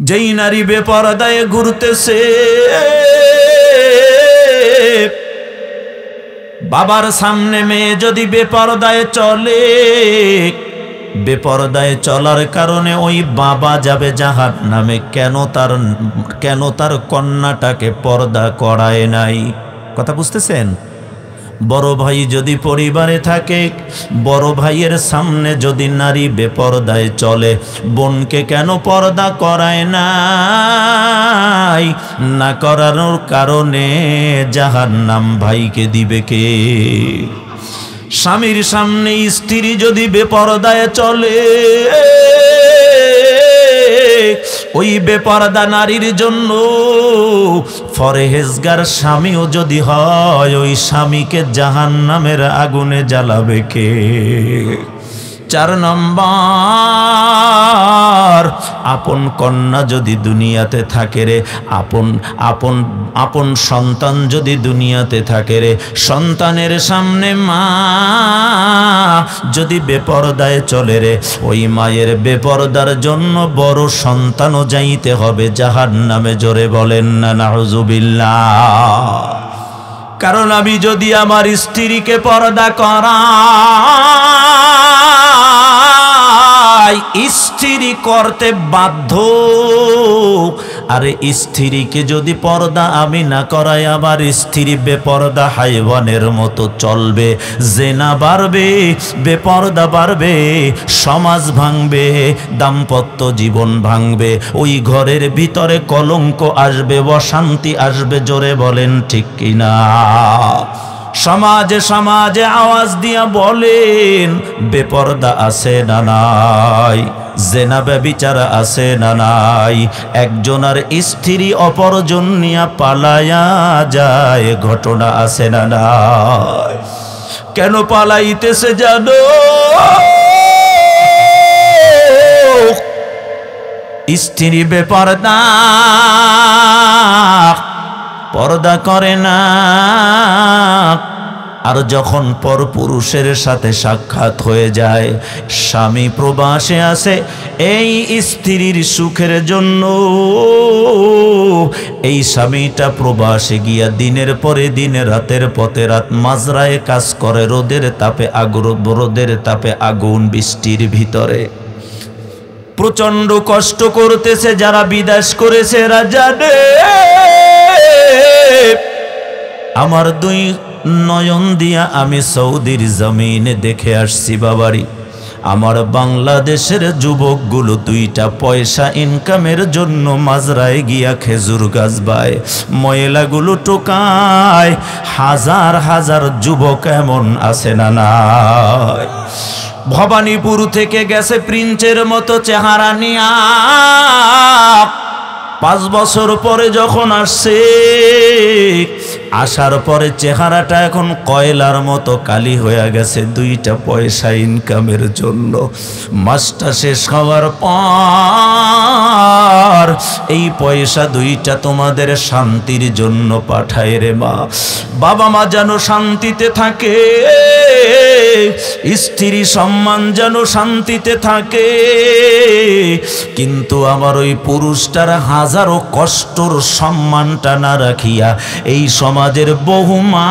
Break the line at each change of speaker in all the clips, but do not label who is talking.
যেই নারী বেপরদায় ঘুরতেছে, বাবার সামনে মেয়ে যদি বেপরদায় চলে, বেপরদায় চলার কারণে ওই বাবা যাবে জাহান্নামে। কেন তার কন্যাটাকে পর্দা করায় নাই? কথা বুঝতেছেন? বড় ভাই যদি পরিবারে থাকে, বড় ভাইয়ের সামনে যদি নারী বেপরদায় চলে, বোনকে কেন পর্দা করায় নাই? না করানোর কারণে জাহান্নাম ভাইকে দিবে কে? স্বামীর সামনে স্ত্রী যদি বেপরদায় চলে, ওই বেপরদা নারীর জন্য ফরহেজগার স্বামীও যদি হয়, ওই স্বামীকে জাহান্নামের আগুনে জ্বালাবে কে? 4 নম্বর, আপন কন্যা যদি দুনিয়াতে থাকে রে, আপন সন্তান যদি দুনিয়াতে থাকে রে, সন্তানের সামনে মা যদি বেপরদায় চলে রে, ওই মায়ের বেপরদার জন্য বড় সন্তানও যাইতে হবে জাহান্নামে। জোরে বলেন না নাউজুবিল্লাহ। কারণ আমি যদি আমার স্ত্রীকে পর্দা করাই, স্ত্রী করতে বাধ্য। আরে স্ত্রীকে যদি পর্দা আমি না করাই, আমার স্ত্রী বেপর্দা হাইওয়ানের মতো চলবে, জেনা বাড়বে, বেপর্দা বাড়বে, সমাজ ভাঙবে, দাম্পত্য জীবন ভাঙবে, ওই ঘরের ভিতরে কলঙ্ক আসবে, অশান্তি আসবে। জোরে বলেন ঠিক কিনা? সমাজে সমাজে আওয়াজ দিয়া বলেন, বেপর্দা আছে না নাই? জেনা ব্যভিচার আছে না নাই? একজনের স্ত্রী অপরজন নিয়া পালায়া যায়, ঘটনা আছে না নাই? কেন পালাইতেছে জানো? স্ত্রী বেপর্দা, পর্দা করে না। আর যখন পরপুরুষের সাথে সাক্ষাৎ হয়ে যায়, স্বামী প্রবাসে আছে, এই স্ত্রীর সুখের জন্য এই স্বামীটা প্রবাসে গিয়া দিনের পরে দিন, রাতের পথে রাত মাজরায় কাজ করে, রোদের তাপে আগুন, বৃষ্টির ভিতরে প্রচন্ড কষ্ট করতেছে। যারা বিদেশ করেছে এরা জানে। আমার 2 নয়ন দিয়া আমি সৌদির জমিনে দেখে আসছি বাবারি। আমার বাংলাদেশের যুবকগুলো 2টা পয়সা ইনকামের জন্য মাজরায় গিয়া খেজুর গাছ বায়, ময়লাগুলো টোকায়। হাজার হাজার যুবক এমন আছে না নাই? ভবানীপুর থেকে গেছে প্রিন্সের মতো চেহারা নিয়া, 5 বছর পরে যখন আসছে, আসার পরে চেহারাটা এখন কয়লার মতো কালি হয়ে গেছে, 2টা পয়সা ইনকামের জন্য। মাসটা শেষ হওয়ার পর এই পয়সা 2টা তোমাদের শান্তির জন্য পাঠায় রে মা। বাবা মা যেন শান্তিতে থাকে, স্ত্রী সম্মান যেন শান্তিতে থাকে। কিন্তু আমার ওই পুরুষটার হাজারো কষ্টর সম্মানটা না রাখিয়া এই সমাজের বহু মা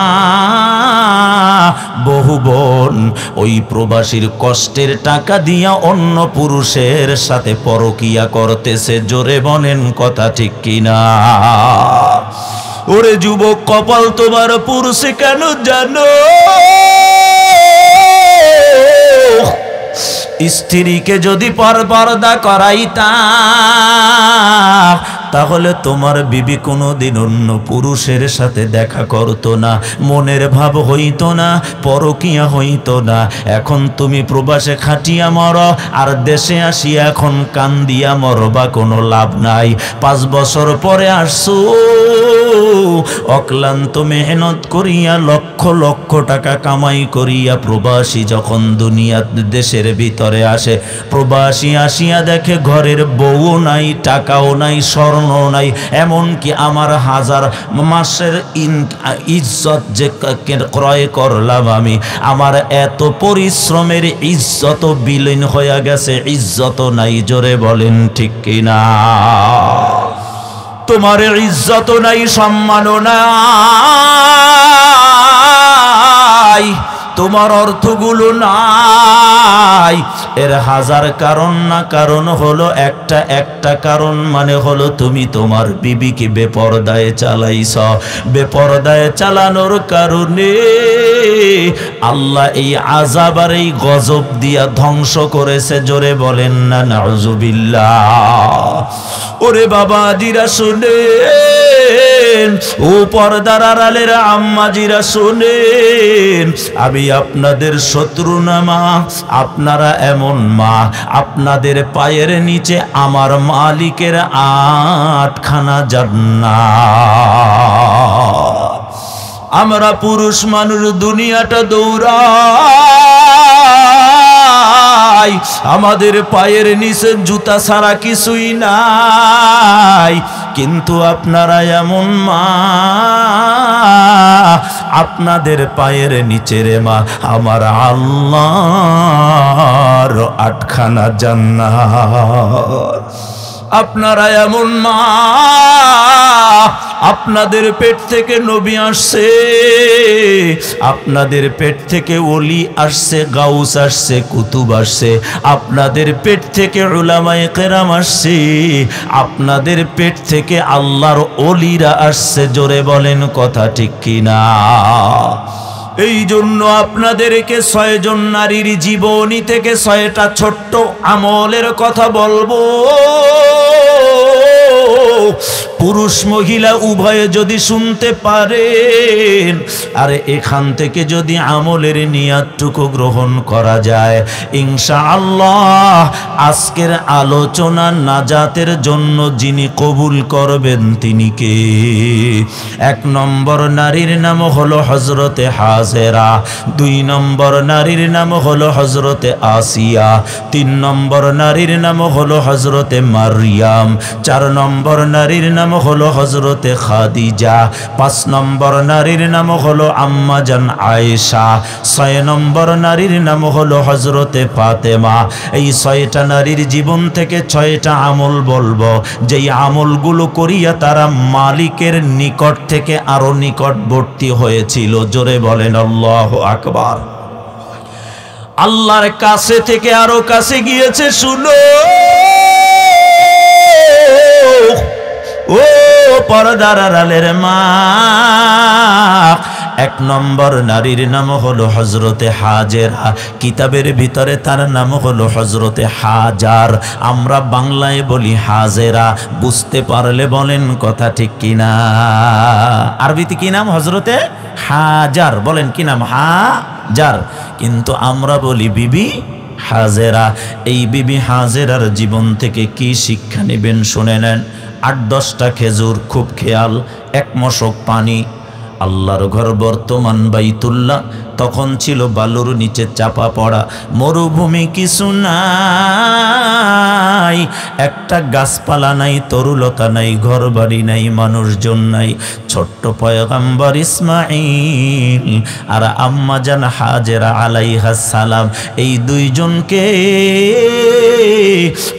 বহু বোন ওই প্রবাসীর কষ্টের টাকা দিয়া অন্য পুরুষের সাথে পরকিয়া করতেছে। জোরে বলেন কথা ঠিক কিনা? ওরে যুবক, কপাল তোমার পুরুষে কেন জানো? স্ত্রীকে যদি পর্দা করাইতা, তাহলে তোমার বিবি কোনোদিন অন্য পুরুষের সাথে দেখা করতো না, মনের ভাব হইতো না, পরকিয়া হইতো না। এখন তুমি প্রবাসে খাটিয়া মরো, আর দেশে আসিয়া এখন কান্দিয়া মরো, বা কোনো লাভ নাই। 5 বছর পরে আসছো, অক্লান্ত মেহনত করিয়া লক্ষ লক্ষ টাকা কামাই করিয়া প্রবাসী যখন দেশের ভিতরে আসে, প্রবাসী আসিয়া দেখে ঘরের বউও নাই, টাকাও নাই, স্বর্ণ নাই, এমনকি আমার 1000 মাসের ইজ্জত যে ক্রয় করলাম আমি, আমার এত পরিশ্রমের ইজ্জত বিলীন হয়ে গেছে, ইজ্জত নাই। জোরে বলেন ঠিক কিনা? তোমার ইজ্জত নাই, সম্মানও নাই, তোমার অর্থগুলো নাই। এর হাজার কারণ না, কারণ হলো একটা কারণ, মানে হলো তুমি তোমার বিবিকে বেপরদায় চালাইছ। বেপরদায় চালানোর কারণে আল্লাহ এই আযাব আর এই গজব দিয়া ধ্বংস করেছে। জোরে বলেন না নাউযুবিল্লাহ। ওরে বাবাজিরা শুনেন, ও পর্দার আড়ালের আম্মাজিরা শুনেন, আমি আপনাদের শত্রু না মা, আপনারা এমন মা, আপনাদের পায়ের নিচে আমার মালিকের 8খানা জান্নাত। আমরা পুরুষ মানুষ দুনিয়াটা দৌড়াই, আমাদের পায়ের নিচে জুতা ছাড়া কিছুই নাই। কিন্তু আপনারা এমন মা, আপনাদের পায়ের নিচের মা আমার আল্লাহর 8খানা জান্নাত। আপনারা এমন মা, আপনাদের পেট থেকে নবী আসছে, আপনাদের পেট থেকে ওলি আসছে, গাউস আসছে, কুতুব আসছে, আপনাদের পেট থেকে উলামায়ে কেরাম আসছে, আপনাদের পেট থেকে আল্লাহর ওলিরা আসছে। জোরে বলেন কথা ঠিক কিনা? এই জন্য আপনাদেরকে 6 জন নারীর জীবনী থেকে 6টা ছোট্ট আমলের কথা বলবো। পুরুষ মহিলা উভয়ে যদি শুনতে পারেন, আর এখান থেকে যদি আমলের নিয়াতটুকু গ্রহণ করা যায়, ইনশাআল্লাহ আজকের আলোচনা নাজাতের জন্য যিনি কবুল করবেন তিনি কে? 1 নম্বর নারীর নাম হলো হযরতে হাজেরা, 2 নম্বর নারীর নাম হলো হযরতে আসিয়া, 3 নম্বর নারীর নাম হলো হযরতে মারইয়াম, 4 নম্বর নারীর নাম হলো হযরতে খাদিজা, 5 নম্বর নারীর নাম হলো আম্মা জান আয়েশা, 6 নম্বর নারীর নাম হলো হযরতে ফাতেমা। এই 6টা নারীর জীবন থেকে 6টা আমল বলবো, যেই আমলগুলো করিয়া তারা মালিকের নিকট থেকে আরো নিকটবর্তী হয়েছিল। জোরে বলেন আল্লাহু আকবার। আল্লাহর কাছে থেকে আরো কাছে গিয়েছে। শুনো ও পর্দার আড়ালের মা, 1 নম্বর নারীর নাম হলো হযরতে হাজেরা, কিতাবের ভিতরে তার নাম হলো হযরতে হাজার, আমরা বাংলায় বলি হাজেরা। বুঝতে পারলে বলেন কথা ঠিক কিনা? আরবিতে কি নাম? হযরতে হাজার। বলেন কি নাম? হাজার। কিন্তু আমরা বলি বিবি হাজেরা। এই বিবি হাজেরার জীবন থেকে কি শিক্ষা নেবেন শুনে নেন। 8-10টা খেজুর, খুব খেয়াল, 1 মশক পানি। আল্লাহর ঘর বর্তমান বাইতুল্লাহ, তখন ছিল বালুর নিচে চাপা পড়া মরুভূমি, কিছু নাই, একটা গাছপালা নাই, তরুলতা নাই, ঘর বাড়ি নাই, মানুষজন নাই। ছোট্ট পয়গম্বর ইসমাঈল আর আম্মা জান হাজেরা আলাইহাস সালাম, এই 2 জনকে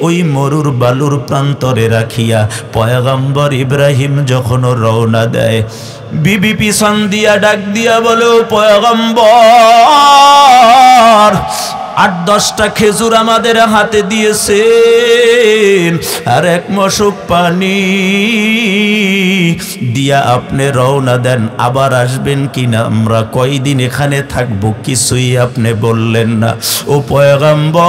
ওই মরুর বালুর প্রান্তরে রাখিয়া পয়গম্বর ইব্রাহিম যখন রওনা দেয়, বিবি পিছন দিয়া ডাক দিয়া বলে, ও পয়গম্বর, 8-10টা খেজুর আমাদের হাতে দিয়েছেন আর 1 মশক পানি দিয়া আপনি রওনা দেন, আবার আসবেন কিনা, আমরা কয়দিন এখানে থাকবো কিছুই আপনি বললেন না। ও পয়গম্বর,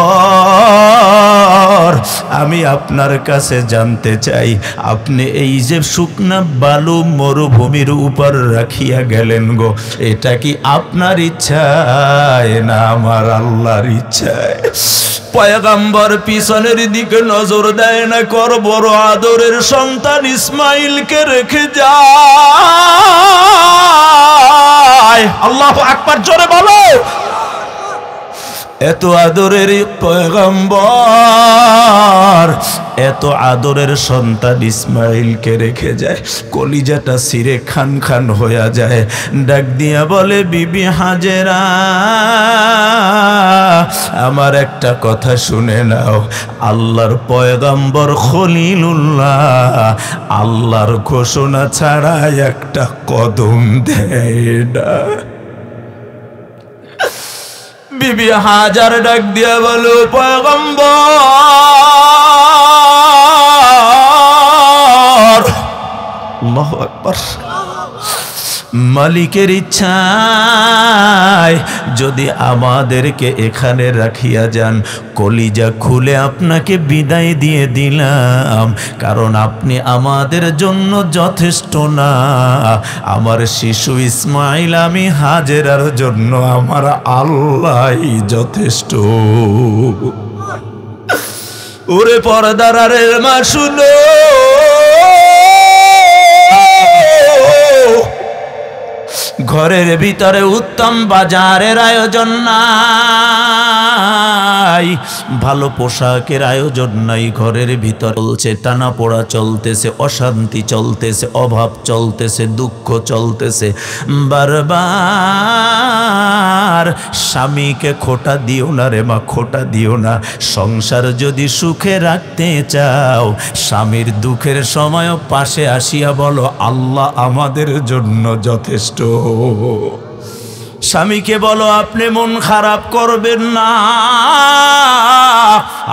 আমি আপনার কাছে জানতে চাই, আপনি এই যে শুকনা বালু মরুভূমির উপর রাখিয়া গেলেন গো, এটা কি আপনার ইচ্ছায় না আমার আল্লাহর ইচ্ছায়? পয়গম্বর পিছনের দিকে নজর দেয় না, কর বড় আদরের সন্তান ইসমাইলকে রেখে যায়। আল্লাহু আকবার, জোরে বলো। এত আদরের পয়গম্বর এত আদরের সন্তান ইসমাইলকে রেখে যায়, কলিজাটা ছিঁড়ে খান খান হয়ে যায়। ডাক দিয়া বলে, বিবি হাজেরা, আমার একটা কথা শুনে নাও। আল্লাহর পয়গম্বর খলিলুল্লাহ আল্লাহর ঘোষণা ছাড়া একটা কদম দেয় না। বিবি হাজার ডাক দিয়া বলো, পয়গম্বর, আল্লাহু আকবার, মালিকের ইচ্ছায় যদি আমাদেরকে এখানে রাখিয়া যান, কলিজা খুলে আপনাকে বিদায় দিয়ে দিলাম, কারণ আপনি আমাদের জন্য যথেষ্ট না। আমার শিশু ইসমাইল, আমি হাজেরার জন্য আমার আল্লাহই যথেষ্ট। ওরে পর্দারের মা শুনো, ঘরের ভিতরে উত্তম বাজারের আয়োজন নাই, ভালো পোশাকের আয়োজন নাই, ঘরের ভিতর চলছে টানা পোড়া চলতেছে, অশান্তি চলতেছে, অভাব চলতেছে, দুঃখ চলতেছে। বারবার স্বামীকে খোটা দিও না রে মা, খোটা দিও না। সংসার যদি সুখে রাখতে চাও, স্বামীর দুঃখের সময়ও পাশে আসিয়া বলো, আল্লাহ আমাদের জন্য যথেষ্ট। স্বামীকে বলো, আপনি মন খারাপ করবেন না,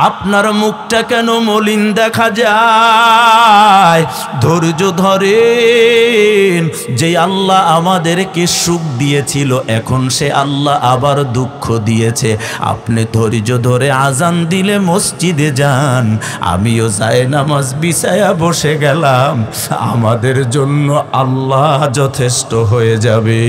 আপনার মুখটা কেন মলিন দেখা যায়, ধৈর্য ধরেন। যে আল্লাহ আমাদেরকে সুখ দিয়েছিল, এখন সে আল্লাহ আবার দুঃখ দিয়েছে। আপনি ধৈর্য ধরে আজান দিলে মসজিদে যান, আমিও যাই নামাজ বিছায়া বসে গেলাম, আমাদের জন্য আল্লাহ যথেষ্ট হয়ে যাবে।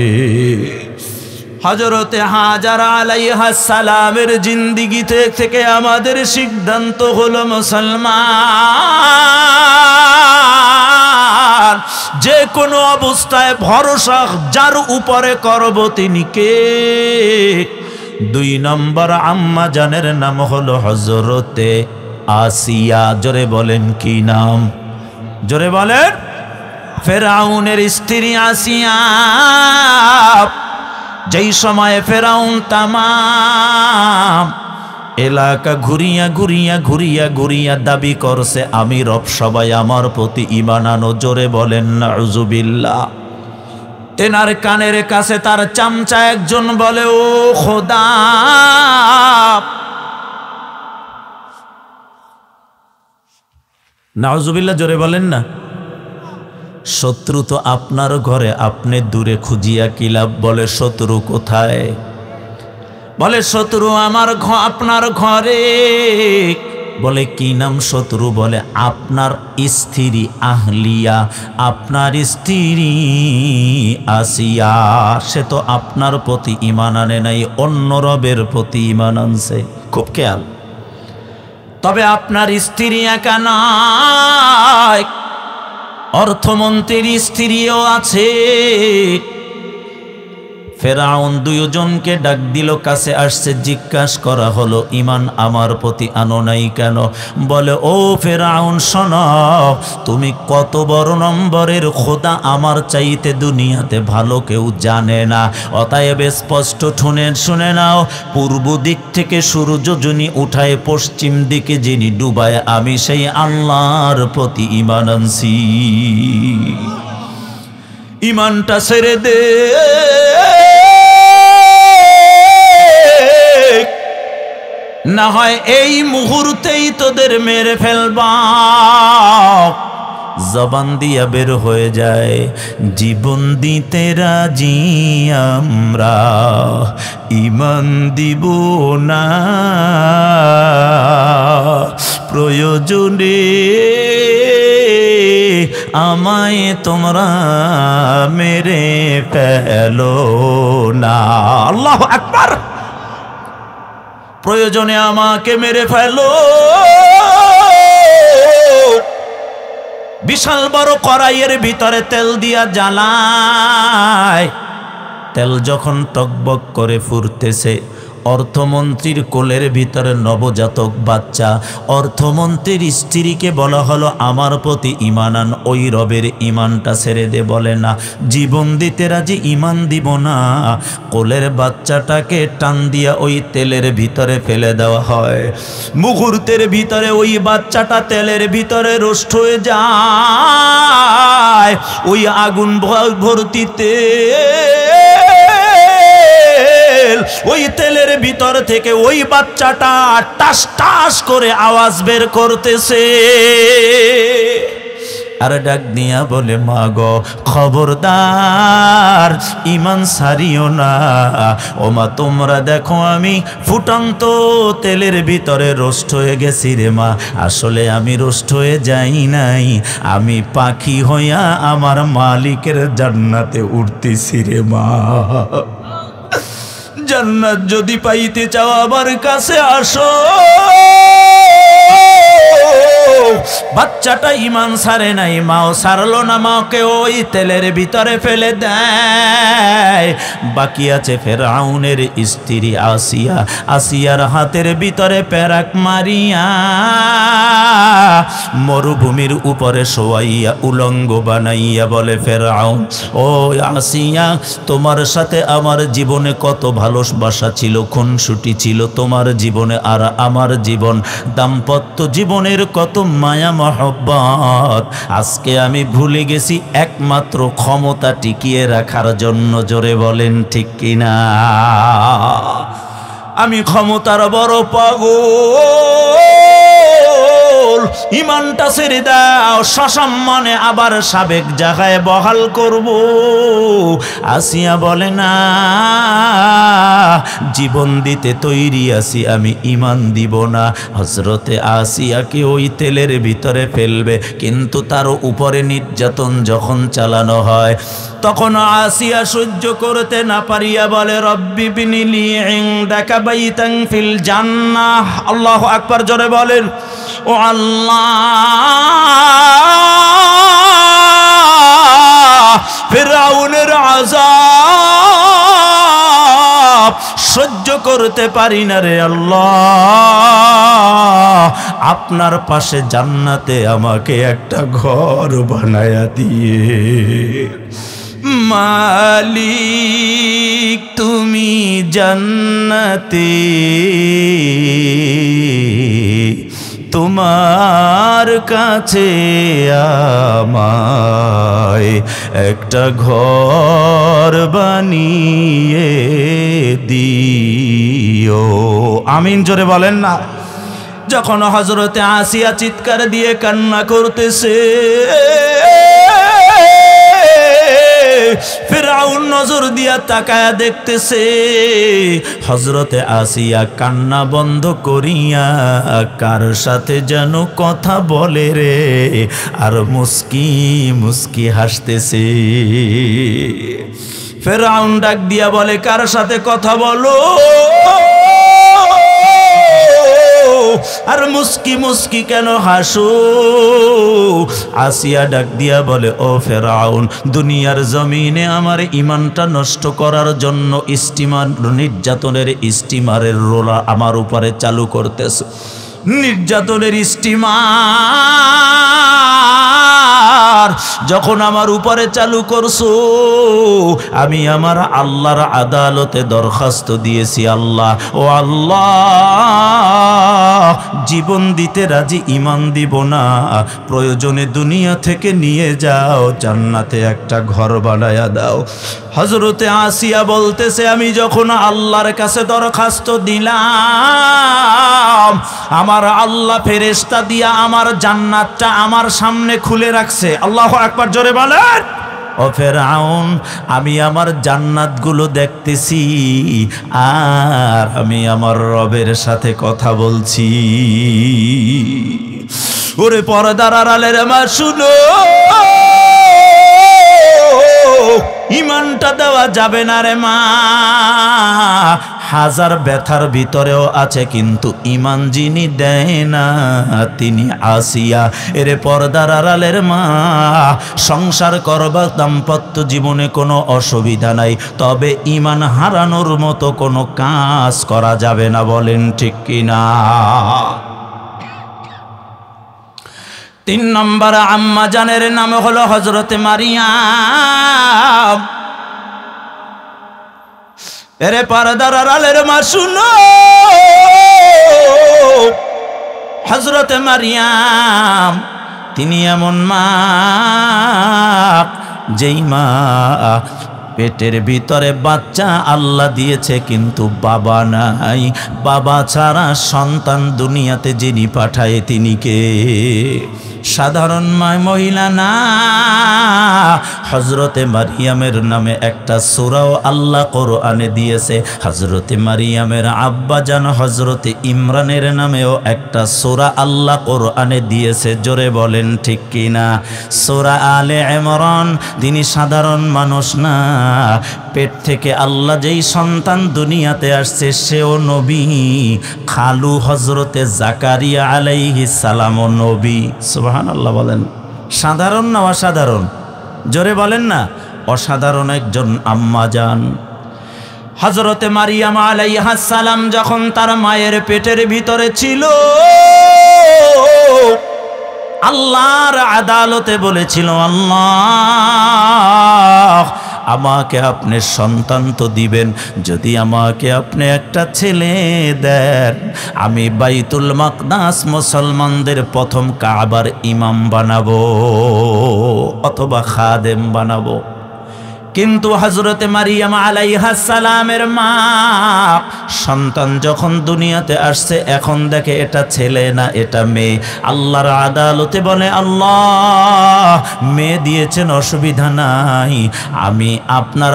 হযরতে হাজারা আলাইহিস সালামের জিন্দেগি থেকে আমাদের সিদ্ধান্ত হলো, মুসলমান যে কোনো অবস্থায় ভরসা যার উপরে করব তিনি কে? 2 নম্বর আম্মা জানের নাম হলো হযরতে আসিয়া। জোরে বলেন কি নাম? জোরে বলেন। ফেরাউনের স্ত্রী আসিয়া। যেই সময়ে ফেরাউন তামাম এলাকা ঘুরিয়া ঘুরিয়া ঘুরিয়া ঘুরিয়া দাবি করছে, আমি রব, সবাই আমার প্রতি ঈমান আনো। জোরে বলেন নাউজুবিল্লাহ। তেনার কানের কাছে তার চামচা একজন বলে, ও খোদা, নাউজুবিল্লাহ, জোরে বলেন না। শত্রু তো আপনার ঘরে, আপনি দূরে খুঁজিয়া কি লাভ? বলে, শত্রু কোথায়? বলে, শত্রু আমার আপনার ঘরে। বলে, কি নাম শত্রু? বলে, আপনার স্ত্রী আহলিয়া, আপনার স্ত্রী আসিয়া। সে তো আপনার প্রতি ঈমান আনে নাই, অন্য রবের প্রতি ঈমান আনছে। খুব খেয়াল। তবে আপনার স্ত্রী একা নয়, অর্থমন্ত্রীর স্ত্রীও আছে। ফেরাউন 2 জনকে ডাক দিল, কাছে আসছে, জিজ্ঞাসা করা হলো, ঈমান আমার প্রতি আনো নাই কেন? বলে, ও ফেরাউন শোনো, তুমি কত বড় নম্বরের খোদা, আমার চাইতে দুনিয়াতে ভালো কেউ জানে না। অতএব স্পষ্ট শুনে নাও, পূর্ব দিক থেকে সূর্য যিনি উঠায়, পশ্চিম দিকে যিনি ডুবায়, আমি সেই আল্লাহর প্রতি ঈমান আনছি। ঈমানটা ছেড়ে দে, না হয় এই মুহূর্তেই তোদের মেরে ফেলবা। জবান দিয়া বের হয়ে যায়, জীবন দিতে রাজি আমরা, ঈমান দিব না, প্রয়োজনে আমায় তোমরা মেরে ফেলো না। আল্লাহু আকবার। প্রয়োজনে আমাকে মেরে ফেলো। বিশাল বড় কড়াইয়ের ভিতরে তেল দিয়া জ্বালায়, তেল যখন টকবক করে ফুটতেছে, অর্থমন্ত্রীর কোলের ভিতরে নবজাতক বাচ্চা। অর্থমন্ত্রীর স্ত্রীকে বলা হলো আমার প্রতি ঈমান আন, ওই রবের ঈমানটা ছেড়ে দে। বলে না, জীবন দিতে রাজি, ঈমান দিব না। কোলের বাচ্চাটাকে টান দিয়া ওই তেলের ভিতরে ফেলে দেওয়া হয়। মুহূর্তের ভিতরে ওই বাচ্চাটা তেলের ভিতরে রোস্ট হয়ে যায়। ওই আগুন ভর্তি তেল, ওই তেলের ভিতর থেকে ওই বাচ্চাটা টাস টাস করে আওয়াজ বের করতেছে। আর ডাক দিয়া বলে, মা গো খবরদার, ঈমান ছাড়িও না। ও মা, তোমরা দেখো আমি ফুটন্ত তেলের ভিতরে রোস্ট হয়ে গেছি রে মা। আসলে আমি রোস্ট হয়ে যাই নাই, আমি পাখি হইয়া আমার মালিকের জান্নাতে উঠতেছি রে মা। জান্নাত যদি পাইতে চাও আমার কাছে আসো। বাচ্চাটা ঈমান ছাড়ে নাই, মাও ছাড়লো না, মাকে ওই তেলের ভিতরে ফেলে দেয়। বাকি আছে ফেরাউনের স্ত্রী আসিয়া। আসিয়ার হাতের ভিতরে পেরাক মারিয়া মরুভূমির উপরে শোয়াইয়া উলঙ্গ বানাইয়া বলে, ফেরাউন ও আসিয়া, তোমার সাথে আমার জীবনে কত ভালোবাসা ছিল, খুনসুটি ছিল তোমার জীবনে, আর আমার জীবন দাম্পত্য জীবনের কত মায়া মহব্বত। আজকে আমি ভুলে গেছি একমাত্র ক্ষমতা টিকিয়ে রাখার জন্য। জোরে বলেন ঠিক কিনা? আমি ক্ষমতার বড় পাগল। ঈমানটা ছেড়ে দাও, সসম্মানে আবার সাবেক জায়গায় বহাল করব। আসিয়া বলে, না, জীবন দিতে তৈরি আছি, আমি ঈমান দিব না। হযরতে আসিয়াকে ওই তেলের ভিতরে ফেলবে, কিন্তু তার উপরে নির্যাতন যখন চালানো হয় তখন আসিয়া সহ্য করতে না পারিয়া বলে, রব্বি বিনিলি ইনদাকা বাইতান ফিল জান্নাহ। আল্লাহু আকবার, জোরে বলেন। ও আল্লাহ, ফিরআউনের আযাব সহ্য করতে পারি না রে আল্লাহ, আপনার পাশে জান্নাতে আমাকে একটা ঘর বানায়া দিয়ে। মালিক তুমি জান্নাতে, তোমার কাছে আমায় একটা ঘর বানিয়ে দিও। আমিন, জোরে বলেন না। যখন হযরতে আসিয়া চিৎকার দিয়ে কান্না করতেছে, ফিরআউন নজর দিয়া তাকায়া দেখতেছে। হযরতে আসিয়া কান্না বন্ধ করিয়া কার সাথে যেন কথা বলে রে, আর মুস্কি মুস্কি হাসতেছে। ফিরআউন ডাক দিয়া বলে, কার সাথে কথা বলো? আর মুস্কি মুস্কি কেন হাসো? আসিয়া ডাক দিয়া বলে, ও ফেরাউন, দুনিয়ার জমিনে আমার ঈমানটা নষ্ট করার জন্য স্টিমার, নির্যাতনের স্টিমারের রোলা আমার উপরে চালু করতেছে। নির্যাতনের স্টিমার যখন আমার উপরে চালু করছো, আমি আমার আল্লাহর আদালতে দরখাস্ত দিয়েছি, আল্লাহ ও আল্লাহ, জীবন দিতে রাজি, ঈমান দিব না, প্রয়োজনে দুনিয়া থেকে নিয়ে যাও, জান্নাতে একটা ঘর বানায়া দাও। হযরতে আসিয়া বলতেছে, আমি যখন আল্লাহর কাছে দরখাস্ত দিলাম, আমার আল্লাহ ফেরেশতা দিয়া আমার জান্নাতটা আমার সামনে খুলে রাখছে। আল্লাহু আকবার, জোরে বলেন। ও ফেরাউন, আমি আমার জান্নাতগুলো দেখতেছি আর আমি আমার রবের সাথে কথা বলছি। ওরে পর্দার আড়ালের মা, শুনো, ঈমানটা দেওয়া যাবে না রে মা, হাজার ব্যথার ভিতরেও আছে, কিন্তু ইমান যিনি দেয় না তিনি আসিয়া। এরে পর্দার আড়ালের মা, সংসার করবা, দাম্পত্য জীবনে কোনো অসুবিধা নাই, তবে ইমান হারানোর মতো কোনো কাজ করা যাবে না। বলেন ঠিক কিনা? 3 নম্বর আম্মা জানের নাম হলো হযরতে মারিয়াম। এরে পর্দার আড়ালের মা শুনো, হযরতে মারিয়াম তিনি এমন মা, যেই মা পেটের ভিতরে বাচ্চা আল্লাহ দিয়েছে কিন্তু বাবা নাই। বাবা ছাড়া সন্তান দুনিয়াতে যিনি পাঠায় তিনি কে? সাধারণ মহিলা না, হযরতে মারিয়ামের নামে একটা সূরাও আল্লাহ কোরআনে দিয়েছে। হযরতে মারিয়ামের আব্বাজান হযরতে ইমরানের নামেও একটা সূরা আল্লাহ কোরআনে দিয়েছে। জোরে বলেন ঠিক কিনা? সূরা আলে ইমরান। তিনি সাধারণ মানুষ না, পেট থেকে আল্লাহ যেই সন্তান দুনিয়াতে আসছে সেও নবী। খালু হযরতে জাকারিয়া আলাইহিস সালামও নবী। সুবহানাল্লাহ বলেন। সাধারণ না অসাধারণ? জোরে বলেন না। অসাধারণ একজন আম্মা জান। হযরতে মারিয়াম আলাইহাস সালাম যখন তার মায়ের পেটের ভিতরে ছিল, আল্লাহর আদালতে বলেছিল, আল্লাহ আমাকে আপনি সন্তান তো দিবেন, যদি আমাকে আপনি একটা ছেলে দেন, আমি বাইতুল মাকদাস মুসলমানদের প্রথম কাবার ইমাম বানাবো অথবা খাদেম বানাবো। কিন্তু হযরতে মারিয়াম আলাইহাস সালামের মা সন্তান যখন দুনিয়াতে আসছে, এখন দেখে এটা ছেলে না এটা মেয়ে। আল্লাহর আদালতে বলে, আল্লাহ মেয়ে দিয়েছেন অসুবিধা নাই, আমি আপনার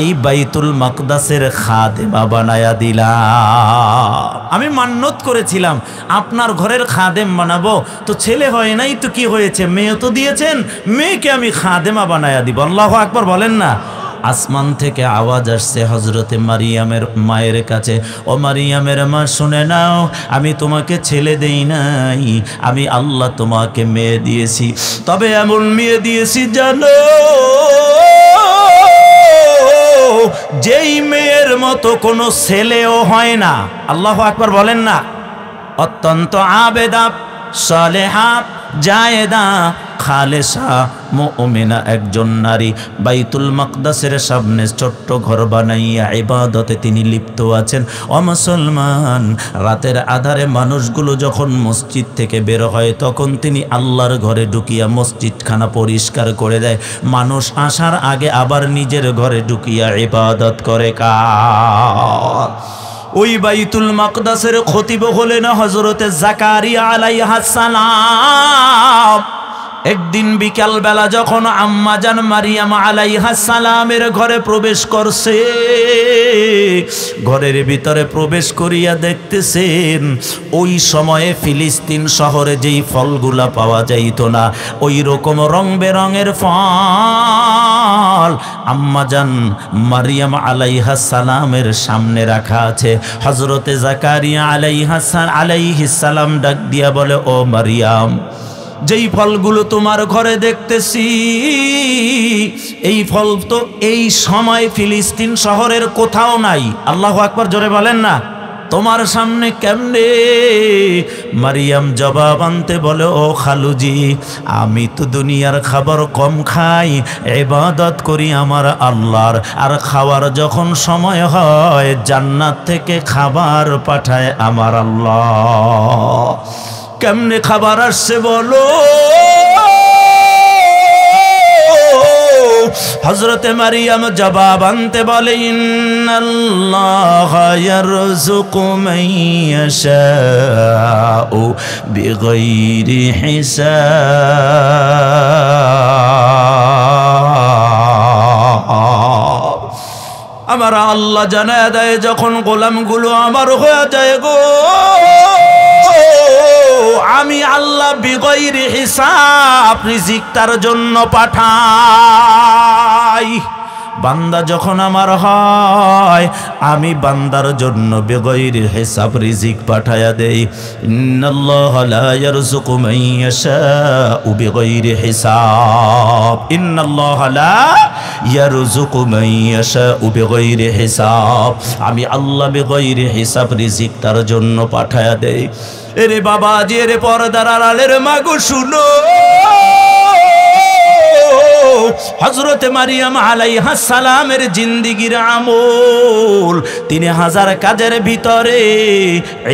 এই বাইতুল মাকদাসের খাদেমা বানায়া দিলাম। আমি মান্যত করেছিলাম আপনার ঘরের খাদেম বানাবো, তো ছেলে হয় নাই তো কি হয়েছে, মেয়ে তো দিয়েছেন, মেয়েকে আমি খাদেমা বানায়া দিব। আল্লাহু আকবার বলেন না। আসমান থেকে আওয়াজ আসছে হযরতে মারিয়ামের মায়ের কাছে, ও মারিয়ামের মা শুনে নাও, আমি তোমাকে ছেলে দেই নাই, আমি আল্লাহ তোমাকে মেয়ে দিয়েছি। তবে এমন মেয়ে দিয়েছি জানো, যেই মেয়ের মতো কোনো ছেলেও হয় না। আল্লাহু আকবার বলেন না। অত্যন্ত আবেদা, সালেহা, জায়েদা, খালেসা, মুমিনা একজন নারী বাইতুল মাকদাসের সামনে ছোট্ট ঘর বানাইয়া ইবাদতে তিনি লিপ্ত আছেন। ও মুসলমান, রাতের আধারে মানুষগুলো যখন মসজিদ থেকে বের হয়, তখন তিনি আল্লাহর ঘরে ঢুকিয়া মসজিদখানা পরিষ্কার করে দেয়। মানুষ আসার আগে আবার নিজের ঘরে ঢুকিয়া ইবাদত করে। কার? ওই বাইতুল মাকদাসের খতিব হলেন হযরতে জাকারিয়া আলাইহিস সালাম। একদিন বিকাল বেলা যখন আম্মা জান মারিয়াম আলাইহিস সালামের ঘরে প্রবেশ করছে, ঘরের ভিতরে প্রবেশ করিয়া দেখতেছেন, ওই সময়ে ফিলিস্তিন শহরে যেই ফলগুলা পাওয়া যাইত না, ওই রকম রং বেরঙের ফল আম্মা জান মারিয়াম আলাইহিস সালামের সামনে রাখা আছে। হযরতে জাকারিয়া আলাইহিস সালাম ডাক দিয়া বলে, ও মারিয়াম, যেই ফলগুলো তোমার ঘরে দেখতেছি, এই ফল তো এই সময় ফিলিস্তিন শহরের কোথাও নাই। আল্লাহু আকবার জোরে বলেন না। তোমার সামনে কেমনে? মারিয়াম জবাব আনতে বলে, ও খালুজি, আমি তো দুনিয়ার খাবার কম খাই, ইবাদত করি আমার আল্লাহর, আর খাওয়ার যখন সময় হয় জান্নাত থেকে খাবার পাঠায় আমার আল্লাহ। কেমনে খাবার আসছে বলো? হযরতে মারিয়াম জবাব আনতে বলে, ইন্নাল্লাহা ইয়ারযুকু মান ইয়াশাউ বিগাইরি হিসাব। আমার আল্লাহ জানায় দেয়, যখন গোলামগুলো আমার হয়ে যায় গো, আমি আল্লাহ বিগাইরি হিসাব রিজিক তার জন্য পাঠাই। বান্দা যখন আমার হয় আমি বান্দার জন্য বেগৈর হিসাব রিজিক পাঠায়া দেই। ইন্নাল্লাহা লা ইয়ারযুকু মান ইয়াশাউ বিগাইরি হিসাব, ইন্নাল্লাহা লা ইয়ারযুকু মান ইয়াশাউ বিগাইরি হিসাব। আমি আল্লাহ বেগৈর হিসাব রিজিক তার জন্য পাঠায়া দেই। এরে বাবাজি, এরে পর্দার আড়ালের মাগো শুনো, হযরতে মারিয়াম আলাইহিস সালামের জিন্দেগীর আমল, তিনি হাজার কাজের ভিতরে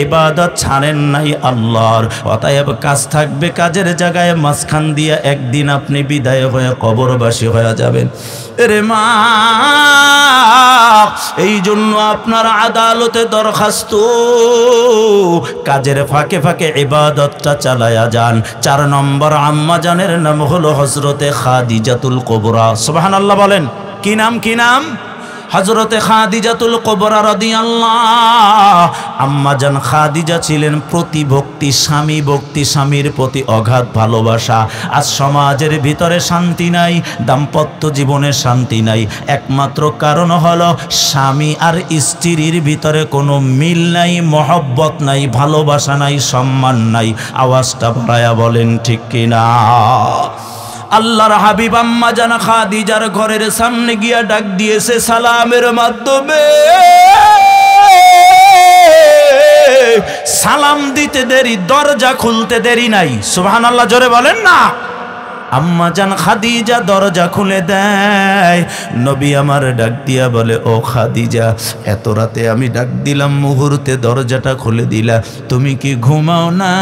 ইবাদত ছাড়েন নাই আল্লাহর। অতএব কাজ থাকবে কাজের জায়গায়, মাঝখান দিয়ে একদিন আপনি বিদায় হয়ে কবরবাসী হয়ে যাবেন। এরে মা, এই জন্য আপনার আদালতে দরখাস্ত, কাজের ফাঁকে ফাঁকে ইবাদতটা চালায়া যান। 4 নম্বর আম্মা জানের নাম হলো হযরতে খাদিজাতুল কুবরা। সুবহানাল্লাহ বলেন। কি নাম? কি নাম? হযরতে খাদিজাতুল কুবরা রাদিয়াল্লাহ। আম্মা জান খাদিজা ছিলেন প্রতিভক্তি স্বামী, ভক্তি স্বামীর প্রতি অগাধ ভালোবাসা। আজ সমাজের ভিতরে শান্তি নাই, দাম্পত্য জীবনে শান্তি নাই, একমাত্র কারণ হলো স্বামী আর স্ত্রীর ভিতরে কোনো মিল নাই, মহব্বত নাই, ভালোবাসা নাই, সম্মান নাই। আওয়াজটা বাড়ায়া বলেন ঠিক কিনা? আল্লাহর হাবিব আম্মা জান খাদিজার ঘরের সামনে গিয়া ডাক দিয়েছে সালামের মাধ্যমে। সালাম দিতে দেরি, দরজা খুলতে দেরি নাই। সুবহানাল্লাহ জোরে বলেন না। আম্মা জান খাদিজা দরজা খুলে দেয়। নবী আমার ডাক দিয়া বলে, ও খাদিজা, এত রাতে আমি ডাক দিলাম, মুহূর্তে দরজাটা খুলে দিলা, তুমি কি ঘুমাও না?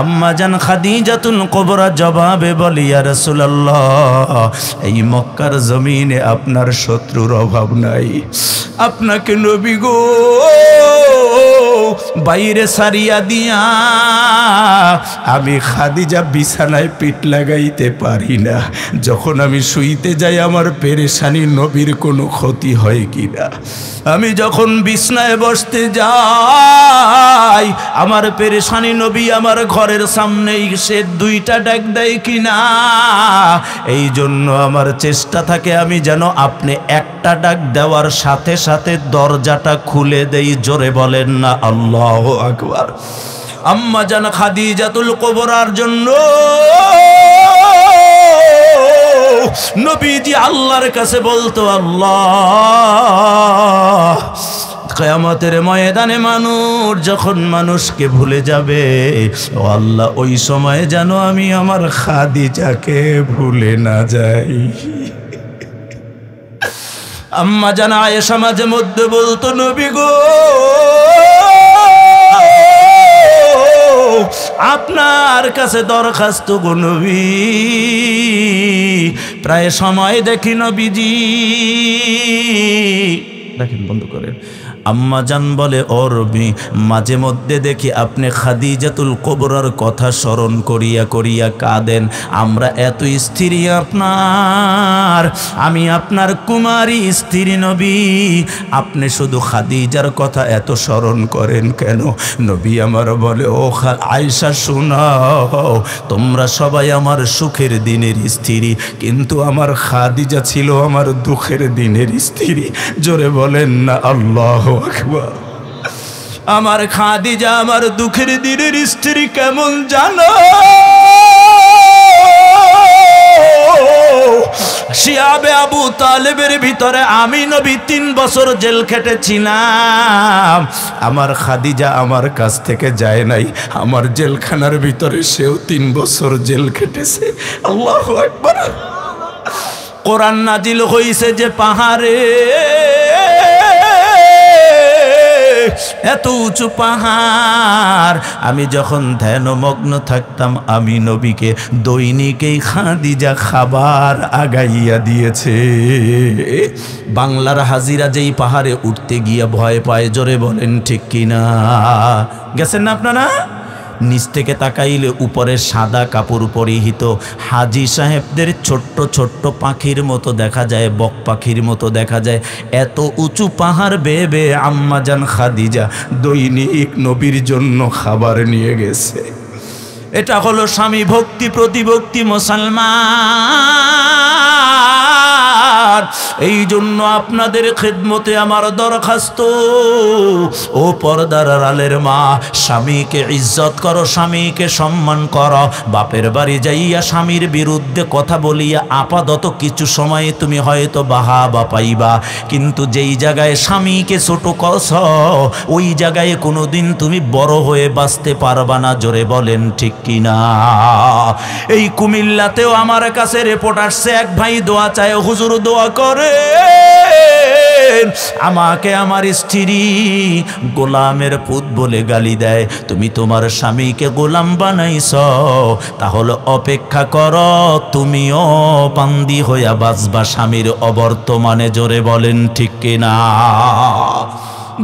আম্মা জান খাদিজাতুল কুবরা জবাবে বলে, ইয়া রাসূলুল্লাহ, এই মক্কার জমিনে আপনার শত্রুর অভাব নাই। আপনাকে নবী গো বাইরে সারিয়া দিয়া আমি খাদিজা বিছানায় পিঠ লাগাইতে পারি না। যখন আমি শুইতে যাই আমার পেরেশানি নবীর কোনো ক্ষতি হয় কিনা, আমি যখন বিছানায় বসতে যাই আমার পেরেশানি নবী আমার ঘরের সামনে সে 2টা ডাক দেয় কিনা। এই জন্য আমার চেষ্টা থাকে আমি যেন আপনি একটা ডাক দেওয়ার সাথে সাথে দরজাটা খুলে দেই। জোরে বলেন না আল্লাহু আকবার। আম্মা জান খাদিজাতুল কুবরার জন্য নবীজি আল্লাহর কাছে বলতো, আল্লাহ, কিয়ামতের ময়দানে মানুষ যখন মানুষকে ভুলে যাবে, ও আল্লাহ, ওই সময় যেন আমি আমার খাদিজাকে ভুলে না যাই। আম্মা জান আয়েশা মাঝে মধ্যে বলতো, নবী গো, আপনার কাছে দরখাস্ত গো নবী। প্রায় সময় দেখি নবীজি, দেখেন বন্ধ করেন, আম্মা জান বলে, ও রবি, মাঝে মধ্যে দেখি আপনি খাদিজাতুল কুবরার কথা স্মরণ করিয়া করিয়া কাঁদেন। আমরা এত স্ত্রী আপনার, আমি আপনার কুমারী স্ত্রী নবী, আপনি শুধু খাদিজার কথা এত স্মরণ করেন কেন? নবী আমার বলে, ও আয়েশা শোনাও, তোমরা সবাই আমার সুখের দিনের স্ত্রী, কিন্তু আমার খাদিজা ছিল আমার দুঃখের দিনের স্ত্রী। জোরে বলেন না আল্লাহু আকবার। আমার খাদিজা আমার দুঃখের দিনের স্ত্রী কেমন জানো? শিয়াবে আবু তালেবের ভিতরে আমি নবী 3 বছর জেল খেটেছিলাম। আমার খাদিজা আমার কাছ থেকে যায় নাই, আমার জেলখানার ভিতরে সেও 3 বছর জেল খেটেছে। আল্লাহু আকবার। কোরআন নাজিল হইছে যে পাহাড়ে, এত উঁচু পাহাড়, আমি যখন ধ্যানমগ্ন থাকতাম আমি নবীকে দৈনিকই খাদিজা খাবার আগাইয়া দিয়েছে। বাংলার হাজিরা যেই পাহাড়ে উঠতে গিয়ে ভয় পায়, জোরে বলেন ঠিক কিনা? গেছেন না আপনারা? নিচ থেকে তাকাইলে উপরে সাদা কাপড় পরিহিত হাজি সাহেবদের ছোট্ট ছোট্ট পাখির মতো দেখা যায়, বক পাখির মতো দেখা যায়। এত উঁচু পাহাড় বেয়ে বেয়ে আম্মা জান খাদিজা দৈনিক নবীর জন্য খাবার নিয়ে গেছে। এটা হলো স্বামী ভক্তি প্রতিভক্তি মুসলমান। এই জন্য আপনাদের খেদমতে আমার দরখাস্ত, ও পর্দার আড়ালের মা, স্বামীকে ইজ্জত করো, স্বামীকে সম্মান করো। বাপের বাড়ি যাইয়া স্বামীর বিরুদ্ধে কথা বলিয়া আপাতত কিছু সময় তুমি হয়তো বাহাবা পাইবা, কিন্তু যেই জায়গায় স্বামীকে ছোট করছ ওই জায়গায় কোনোদিন তুমি বড় হয়ে বাঁচতে পারবা না। জোরে বলেন ঠিক কিনা? এই কুমিল্লাতেও আমার কাছে রিপোর্ট আসছে, এক ভাই দোয়া চায়, হুজুর দোয়া করে আমাকে আমার স্ত্রী গোলামের পুত বলে গালি দেয়। তুমি তোমার স্বামীকে গোলাম বানাইছ, তাহলে অপেক্ষা করো, তুমিও বান্দি হইয়া বাঁচবা স্বামীর অবর্তমানে। জোরে বলেন ঠিক কিনা?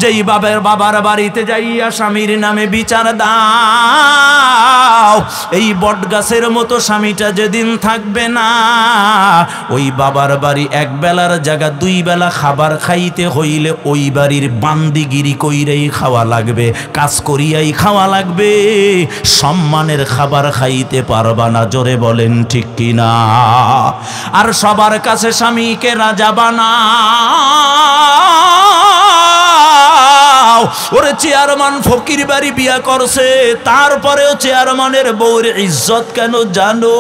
যেই বাবার বাড়িতে যাইয়া স্বামীর নামে বিচার দাও, এই বটগাছের মতো স্বামীটা যেদিন থাকবে না, ওই বাবার বাড়ি এক বেলার জায়গা দুই বেলা খাবার খাইতে হইলে ওই বাড়ির বান্দিগিরি কইরেই খাওয়া লাগবে, কাজ করিয়াই খাওয়া লাগবে, সম্মানের খাবার খাইতে পারবা না। জোরে বলেন ঠিক কিনা? আর সবার কাছে স্বামীকে রাজা বানাও। ওরে চেয়ারম্যান ফকির বাড়ি বিয়া করছে, তারপরেও চেয়ারম্যানের বউর ইজ্জত কেন জানো?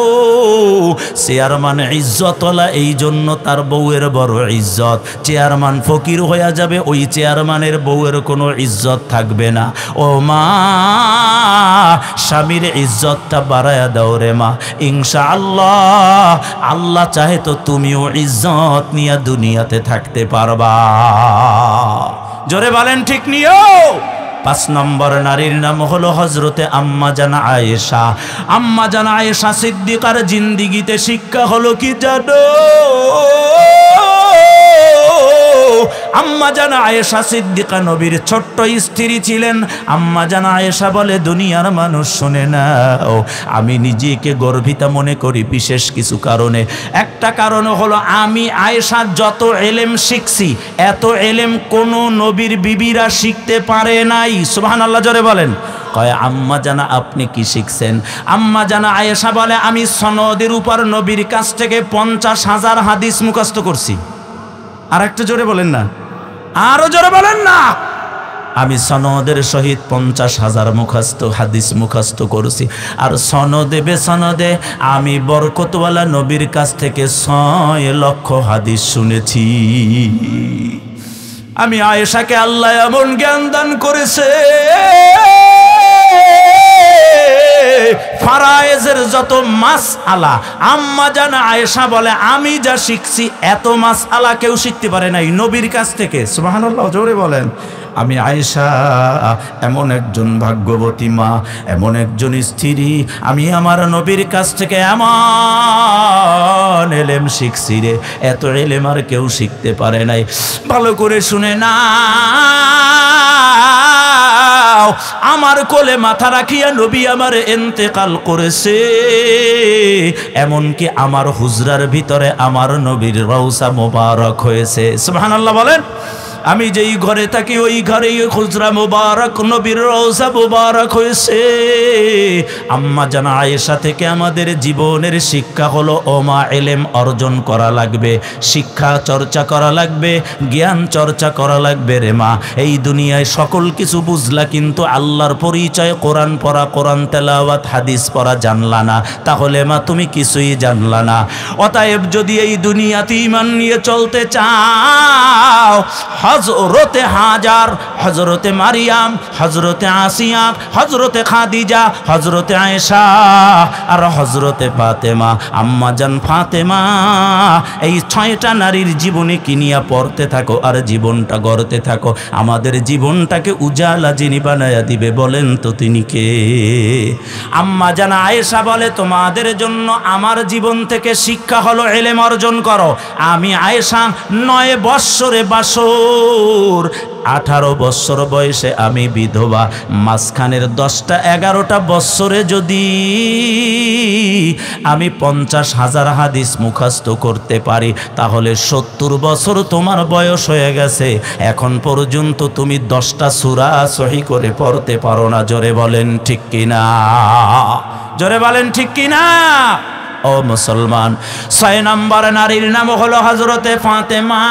চেয়ারম্যান ইজ্জতওয়ালা, এই জন্য তার বউয়ের বড় ইজ্জত। চেয়ারম্যান ফকির হইয়া যাবে, ওই চেয়ারম্যানের বউয়ের কোনো ইজ্জত থাকবে না। ও মা, স্বামীর ইজ্জতটা বাড়ায়া দাও রে মা, ইনশাআল্লাহ আল্লাহ চাহে তো তুমিও ইজ্জত নিয়ে দুনিয়াতে থাকতে পারবা। জোরে বলেন ঠিক নিও। 5 নম্বর নারীর নাম হলো হযরতে আম্মা জান আয়েশা। আম্মা জান আয়েশা সিদ্দিকার জিন্দিগিতে শিক্ষা হলো কি জানো? আম্মা জান আয়েশা সিদ্দিকা নবীর ছোট্ট স্ত্রী ছিলেন। আম্মা জান আয়েশা বলে, দুনিয়ার মানুষ শুনে নাও, আমি নিজেকে গর্বিতা মনে করি বিশেষ কিছু কারণে। একটা কারণ হলো আমি আয়েশা যত এলেম শিখছি, এত এলেম কোন নবীর বিবিরা শিখতে পারে নাই। সুবহানাল্লাহ, জোরে বলেন। কয় আম্মা জানা আপনি কি শিখছেন? আম্মা জানা আয়েশা বলে, আমি সনদের উপর নবীর কাছ থেকে 50,000 হাদিস মুখস্থ করছি। আর একটা জোরে বলেন না, আরো জোরে বলেন না। আমি সনদের সহিত 50,000 মুখস্থ হাদিস মুখস্থ করছি। আর সনদে বেসনদে আমি বরকতওয়ালা নবীর কাছ থেকে 6 লক্ষ হাদিস শুনেছি। আমি আয়েশাকে আল্লাহ এমন জ্ঞান দান করেছে, ফারায়েজের যত মাসআলা আম্মা জান আয়েশা বলে আমি যা শিখছি এত মাসআলা কেউ শিখতে পারে নাই নবীর কাছ থেকে। সুবহানাল্লাহ, জোরে বলেন। আমি আয়েশা এমন একজন ভাগ্যবতী মা, এমন একজন স্ত্রী, আমি আমার নবীর কাছ থেকে এমন এলেম শিখছি রে, এত এলেম আর কেউ শিখতে পারে নাই। ভালো করে শুনে না, আমার কোলে মাথা রাখিয়া নবী আমার ইন্তেকাল করেছে। এমনকি আমার হুজরার ভিতরে আমার নবীর রওজা মোবারক হয়েছে। সুবহানাল্লাহ বলেন। আমি যেই ঘরে থাকি ওই ঘরেই হুজরা মোবারক, নবীর রওজা মোবারক হয়েছে। আম্মা জান আয়েশা থেকে আমাদের জীবনের শিক্ষা হলো, ওমা এলেম অর্জন করা লাগবে, শিক্ষা চর্চা করা লাগবে, জ্ঞান চর্চা করা লাগবে রে মা। এই দুনিয়ায় সকল কিছু বুঝলা, কিন্তু আল্লাহর পরিচয় কোরআন পড়া, কোরআন তেলাওয়াত, হাদিস পড়া জানলা না, তাহলে মা তুমি কিছুই জানলা না। অতএব যদি এই দুনিয়াতে ঈমান নিয়ে চলতে চাও, হযরতে হাজার, হযরতে মারিয়াম, হযরতে আসিয়া, হযরতে খাদিজা, হযরতে আয়েশা আর হযরতে ফাতেমা, আম্মা জান ফাতেমা, এই 6টা নারীর জীবনে কিনিয়া পড়তে থাকো আর জীবনটা গড়তে থাকো। আমাদের জীবনটাকে উজালা যিনি বানায়া দিবে বলেন তো তিনি কে? আম্মা জান আয়েশা বলে, তোমাদের জন্য আমার জীবন থেকে শিক্ষা হলো এলেম অর্জন করো। আমি আয়েশা 9 বৎসরে বাসর বছর, 18 বছর বয়সে আমি বিধবা, মাঝখানের 10টা 11টা বছরে যদি আমি 50,000 হাদিস মুখস্থ করতে পারি, তাহলে 70 বছর তোমার বয়স হয়ে গেছে, এখন পর্যন্ত তুমি 10টা সূরা সহি করে পড়তে পারো না। জোরে বলেন ঠিক কিনা? জোরে বলেন ঠিক কিনা? ও মুসলমান, 6 নম্বর নারীর নাম হলো হযরতে ফাতেমা।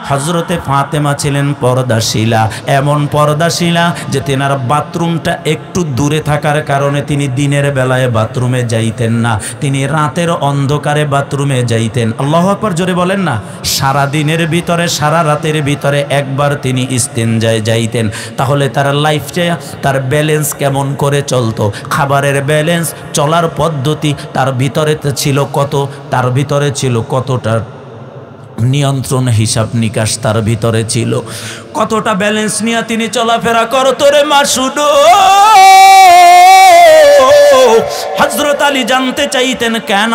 হযরতে ফাতেমা ছিলেন পর্দাশীলা, এমন পর্দাশীলা যে তেনার বাথরুমটা একটু দূরে থাকার কারণে তিনি দিনের বেলায় বাথরুমে যাইতেন না, তিনি রাতের অন্ধকারে বাথরুমে যাইতেন। আল্লাহু আকবার, জোরে বলেন না। সারা দিনের ভিতরে, সারা রাতের ভিতরে একবার তিনি ইস্তেনজায় যাইতেন। তাহলে তার লাইফটা, তার ব্যালেন্স কেমন করে চলতো? খাবারের ব্যালেন্স, চলার পদ্ধতি তার ভিতরে ছিল কত, তার ভিতরে ছিল কতটা নিয়ন্ত্রণ, হিসাব নিকাশ তার ভিতরে ছিল, কতটা ব্যালেন্স নিয়ে তিনি চলাফেরা করতো রে মা। শুনো, হযরত আলী জানতে চাইতেন কেন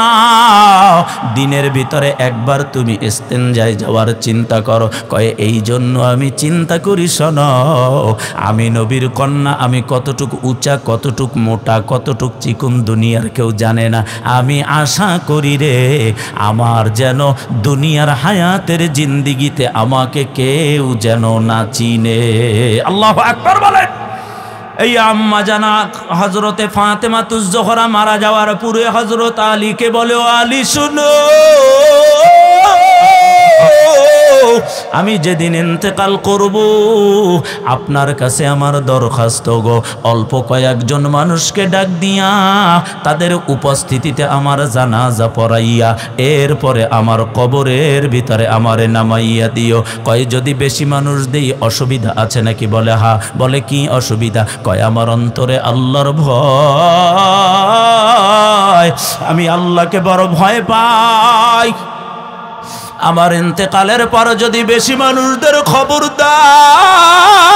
দিনের ভিতরে একবার তুমি ইস্তেনজায় যাওয়ার চিন্তা করো? কয়ে এই জন্য আমি চিন্তা করি, শোনো, আমি নবীর কন্যা, আমি কতটুকু উঁচা, কতটুক মোটা, কতটুক চিকুন দুনিয়ার কেউ জানে না। আমি আশা করি রে, আমার যেন দুনিয়ার হায়াতের জিন্দিগিতে আমাকে কেউ যেন না চিনে। আল্লাহু আকবার বলেন। এই আম্মা জানা হযরতে ফাতেমাতুজ জোহরা মারা যাওয়ার পূর্বে হযরত আলীকে বলে, ও আলী শুনো, আমি যেদিন ইন্তেকাল করব আপনার কাছে আমার দরখাস্ত গো, অল্প কয়েকজন মানুষকে ডাক দিয়া তাদের উপস্থিতিতে আমার জানাজা পড়াইয়া এরপরে আমার কবরের ভিতরে আমারে নামাইয়া দিও। কয় যদি বেশি মানুষ দেই অসুবিধা আছে নাকি? বলে হ্যাঁ। বলে কি অসুবিধা? কয় আমার অন্তরে আল্লাহর ভয়, আমি আল্লাহকে বড় ভয় পাই। আমার ইন্তেকালের পর যদি বেশি মানুষদের খবর দাও,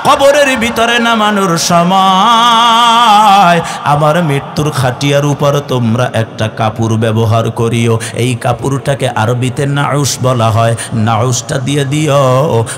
কবরের ভিতরে নামানোর সময় আমার মৃত্যুর খাটিয়ার উপর তোমরা একটা কাপড় ব্যবহার করিও। এই কাপড়টাকে আরবিতে নাউস বলা হয়, নাউসটা দিয়ে দিও।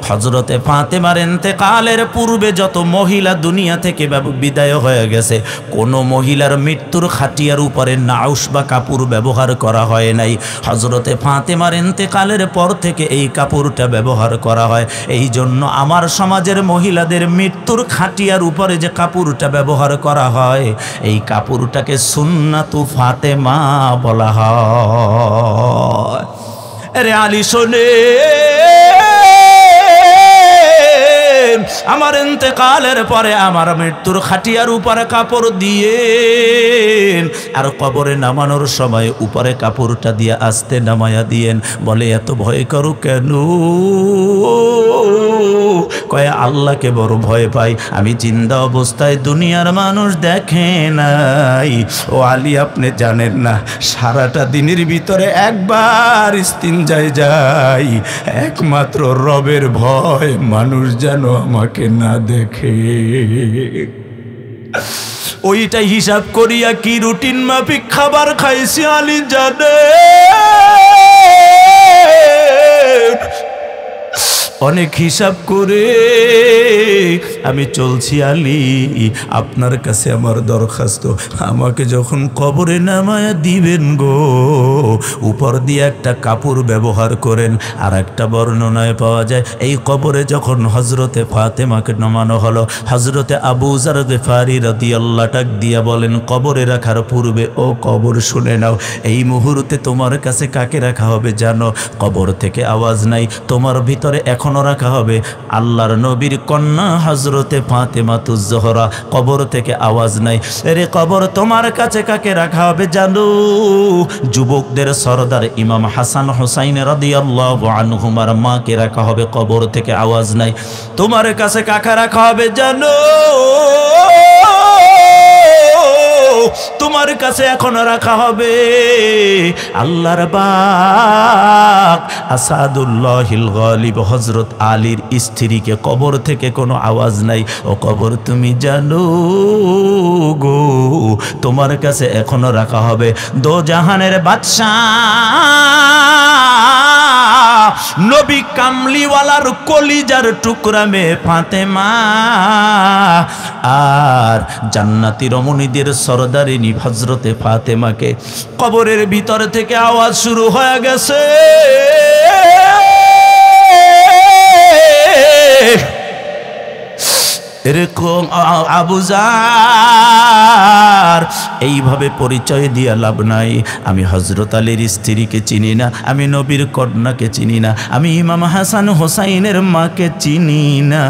হযরতে ফাতেমার ইন্তেকালের পূর্বে যত মহিলা দুনিয়া থেকে বিদায় হয়ে গেছে, কোনো মহিলার মৃত্যুর খাটিয়ার উপরে নাউস বা কাপড় ব্যবহার করা হয় নাই। হযরতে ফাতেমার ইন্তেকালের পর থেকে এই কাপড়টা ব্যবহার করা হয়। এই জন্য আমার সমাজের মহিলাদের মৃত্যুর খাটিয়ার উপরে যে কাপড়টা ব্যবহার করা হয়, এই কাপড়টাকে সুন্নাতু ফাতেমা বলা হয়। আরে আলী শোনে, আমার ইন্তেকালের পরে আমার মৃত্যুর খাটিয়ার উপরে কাপড় দিয়ে, আর কবরে নামানোর সময় উপরে কাপড়টা দিয়ে আস্তে নামায়া দিয়েন। বলে এত ভয় করো কেন? কয় আল্লাহকে বড় ভয় পাই, আমি জিন্দা অবস্থায় দুনিয়ার মানুষ দেখে নাই। ও আলী, আপনি জানেন না, সারাটা দিনের ভিতরে একবার ইস্তিনজায় যাই, একমাত্র রবের ভয় মানুষ যেন আমাকে না দেখে। ওইটাই হিসাব করিয়া কি রুটিন মাফিক খাবার খাইছি আলী জানে। অনেক হিসাব করে আমি চলছি আলী, আপনার কাছে আমার দরখাস্ত, আমাকে যখন কবরে নামায়া দিবেন গো, উপর দিয়ে একটা কাপড় ব্যবহার করেন। আর একটা বর্ণনায় পাওয়া যায়, এই কবরে যখন হযরতে ফাতেমাকে নামানো হলো, হযরতে আবু যার গিফারি রাদিয়াল্লাহু টাক দিয়া বলেন, কবরে রাখার পূর্বে ও কবর শুনে নাও, এই মুহূর্তে তোমার কাছে কাকে রাখা হবে জানো? কবর থেকে আওয়াজ নাই, তোমার ভিতরে এখন রাখা হবে আল্লাহর নবীর কন্যা হযরতে ফাতেমাতুজ জোহরা। কবর থেকে আওয়াজ নাই। আরে কবর তোমার কাছে কাকে রাখা হবে জানো? যুবকদের সরদার ইমাম হাসান হুসাইন রাদিয়াল্লাহু আনহুমার মাকে রাখা হবে। কবর থেকে আওয়াজ নাই। তোমার কাছে কাকে রাখা হবে জানো? তোমার কাছে এখন রাখা হবে আল্লাহর বাক আসাদুল্লাহিল গালিব হযরত আলীর স্ত্রীকে। কবর থেকে কোনো আওয়াজ নাই। ও কবর তুমি জানো গো, তোমার কাছে এখনো রাখা হবে দো জাহানের বাদশাহ নবী কামলিওয়ালার কলিজার টুকরা মেয়ে ফাতেমা, আর জান্নাতি রমণীদের সরদারিনী হযরতে ফাতেমাকে কবরের ভিতর থেকে আওয়াজ শুরু হয়ে গেছে, এরকম আবু জার এইভাবে পরিচয় দিয়া লাভ নাই। আমি হযরত আলীর স্ত্রীকে চিনি না, আমি নবীর কন্যাকে চিনি না, আমি ইমাম হাসান হোসাইনের মাকে চিনি না,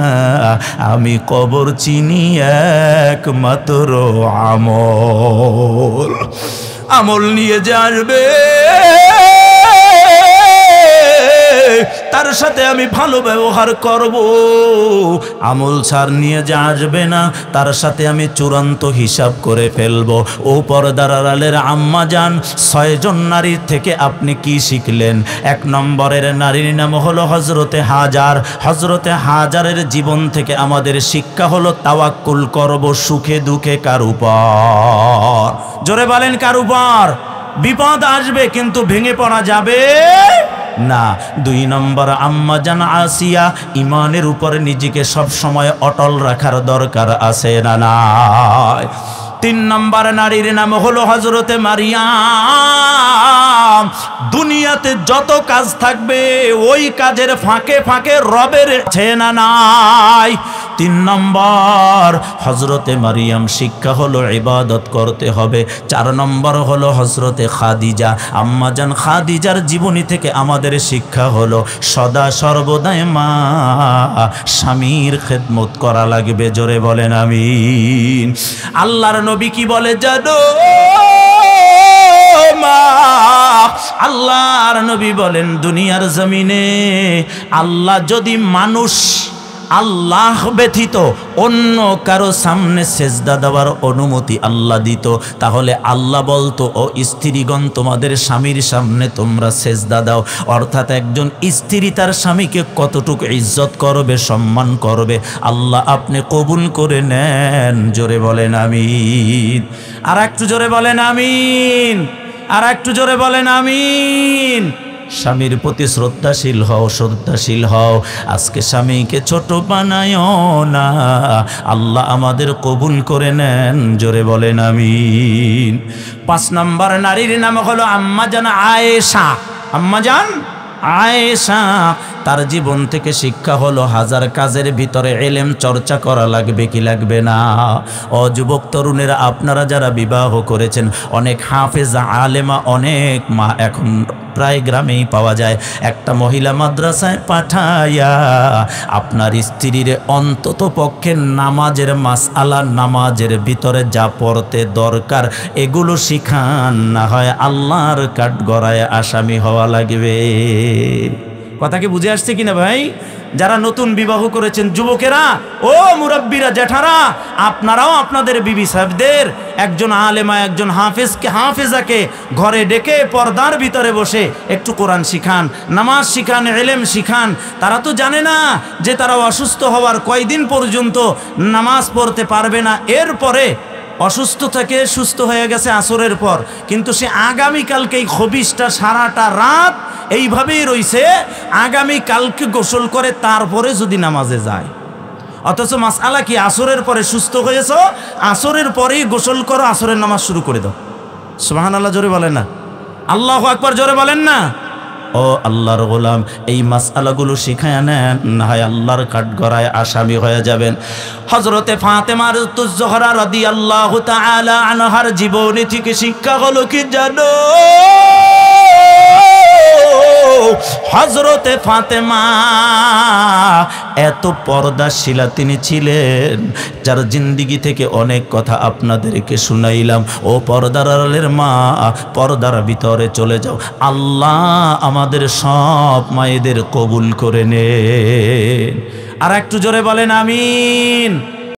আমি কবর চিনি একমাত্র আমল। আমল নিয়ে যে আসবে তার সাথে আমি ভালো ব্যবহার করব, আমল ছাড় নিয়ে যা আসবে না তার সাথে আমি চূড়ান্ত হিসাব করে ফেলব। ও পর্দার আড়ালের আম্মা জান, 6 জন নারীর থেকে আপনি কি শিখলেন? 1 নম্বরের নারীর নাম হলো হযরতে হাজার। হযরতে হাজারের জীবন থেকে আমাদের শিক্ষা হলো তাওয়াক্কুল করব সুখে দুঃখে কার উপর? জোরে বলেন কার উপর? বিপদ আসবে কিন্তু ভেঙে পড়া যাবে না। 2 নম্বর আম্মা জান আসিয়া, ইমানের উপরে নিজেকে সব সময় অটল রাখার দরকার আছে না নাই? 3 নম্বর নারীর নাম হলো হযরতে মারিয়াম। দুনিয়াতে যত কাজ থাকবে ওই কাজের ফাঁকে ফাঁকে রবের আছে না নাই? 3 নম্বর হযরতে মারিয়াম শিক্ষা হলো ইবাদত করতে হবে। 4 নম্বর হলো হযরতে খাদিজা, আম্মা জান খাদিজার জীবনী থেকে আমাদের শিক্ষা হলো সদা সর্বদাই মা স্বামীর খেদমত করা লাগবে। জোরে বলেন আমিন। আল্লাহর নবী কি বলে জানো মা? আল্লাহর নবী বলেন দুনিয়ার জমিনে আল্লাহ যদি মানুষ আল্লাহ ব্যতীত অন্য কারো সামনে সেজদা দেওয়ার অনুমতি আল্লাহ দিত, তাহলে আল্লাহ বলতো ও স্ত্রীগণ তোমাদের স্বামীর সামনে তোমরা সেজদা দাও। অর্থাৎ একজন স্ত্রী তার স্বামীকে কতটুকু ইজ্জত করবে, সম্মান করবে, আল্লাহ আপনি কবুল করে নেন। জোরে বলেন আমিন। আর একটু জোরে বলেন আমিন। আর একটু জোরে বলেন আমিন। স্বামীর প্রতি শ্রদ্ধাশীল হও, শ্রদ্ধাশীল হও। আজকে স্বামীকে ছোট বানায়ও না, আল্লাহ আমাদের কবুল করে নেন। জোরে বলেন আমিন। 5 নম্বর নারীর নাম হলো আম্মা জান আয়েশা। আম্মা জান আয়েশা, তার জীবন থেকে শিক্ষা হলো 1000 কাজের ভিতরে ইলম চর্চা করা লাগবে কি লাগবে না? ও যুবক তরুণেরা, আপনারা যারা বিবাহ করেছেন, অনেক হাফেজা আলেমা, অনেক মা এখন প্রায় গ্রামেই পাওয়া যায়। একটা মহিলা মাদ্রাসায় পাঠাইয়া আপনার স্ত্রীর অন্তত পক্ষে নামাজের মাসআলা, নামাজের ভিতরে যা পড়তে দরকার এগুলো শিখান, না হয় আল্লাহর কাঠগড়ায় আসামি হওয়া লাগবে। কথা কি বুঝে আসছে কিনা ভাই? যারা নতুন বিবাহ করেছেন যুবকেরা, ও মুরব্বীরা, জেঠারা, আপনারাও আপনাদের বিবি সাহেবদের একজন আলেমা, একজন হাফেজাকে ঘরে ডেকে পর্দার ভিতরে বসে একটু কোরআন শিখান, নামাজ শিখান, ইলম শিখান। তারা তো জানে না যে তারা অসুস্থ হওয়ার কয়দিন পর্যন্ত নামাজ পড়তে পারবে না। এরপরে অসুস্থ থেকে সুস্থ হয়ে গেছে আসরের পর, কিন্তু সে আগামীকালকে এই খবিসটা সারাটা রাত এইভাবেই রইছে, আগামীকালকে গোসল করে তারপরে যদি নামাজে যায়। অথচ মাসআলা কি? আসরের পরে সুস্থ হয়েছ, আসরের পরেই গোসল করো, আসরের নামাজ শুরু করে দাও। সুবহানাল্লাহ জোরে বলেন না? আল্লাহু আকবার জোরে বলেন না? ও আল্লাহর গোলাম, এই মাসআলাগুলো শিখায় নেন, না হয় আল্লাহর কাঠগড়ায় আসামি হয়ে যাবেন। হযরতে ফাতেমা জোহরা রাদিয়াল্লাহু তাআলা আনহার জীবনী থেকে শিক্ষা হলো কি জানো? হযরতে ফাতেমা এত পর্দাশীলা তিনি ছিলেন, যার জিন্দিগি থেকে অনেক কথা আপনাদেরকে শুনাইলাম। ও পর্দার আড়ালের মা, পর্দার ভিতরে চলে যাও। আল্লাহ আমাদের সব মায়েদের কবুল করে নেন। আর একটু জোরে বলেন আমিন।